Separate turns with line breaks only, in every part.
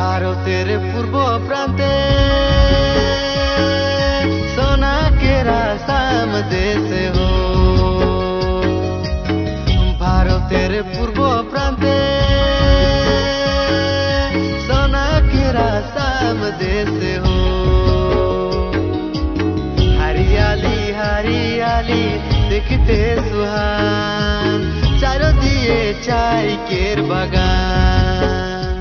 ভারতের পূর্ব প্রান্তে সোনা কেরা সাম দেশ হো। ভারতের পূর্ব প্রান্তে সোনা কেরা সাম দেশ হো। हरियाली हरियाली देखते सुहान, चारों दिए चाय केर बागान।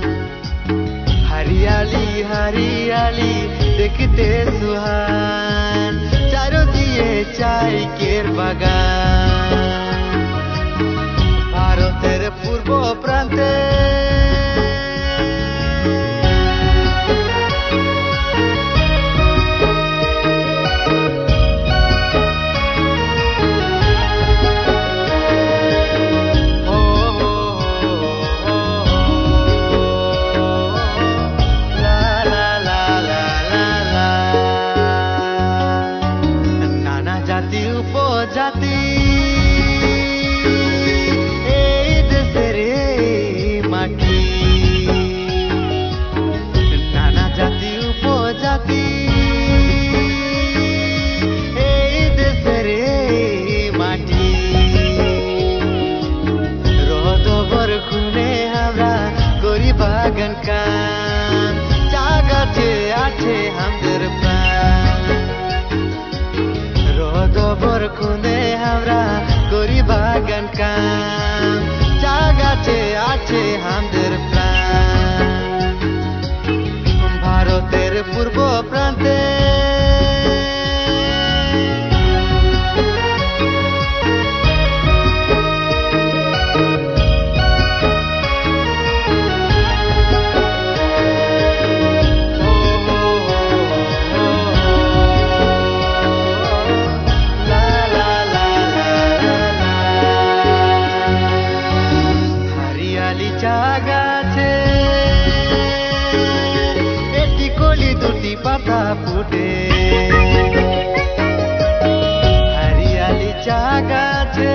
हरियाली हरियाली देखते सुहान, चारों दिए चाय केर बागान। भारतेर पूर्व प्रांते উপজাতি এই দেশের মাটি। নানা জাতি উপজাতি এই দেশের মাটি। রোদবর খুনে আমরা করি বাগান কাম, চা গাছে আছে আমাদের প্রাণ। রোদবর খুনে আমরা করি বাগান কাম, চা গাছে আছে আমাদের প্রাণ। ভারতের পূর্ব প্রান্তে চা গাছে একটি কলি দুটি পাতা ফুটে। হরিয়ালি চা গাছে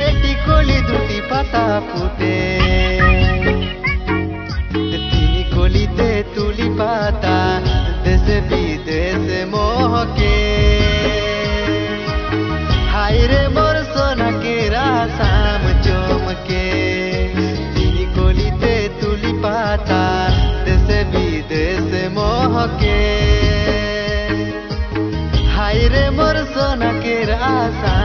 একটি কলি দুটি পাতা ফুটে। তিনি কলিতে তুলি পাতা দেশে বিদেশে মহকে। হায়রে মোর সোনা কেরা সাম চমকে। তিনি কলিতে তুলি পাতা দেশে বিদেশে মহকে। হায়রে মোর সোনা কেরা সাম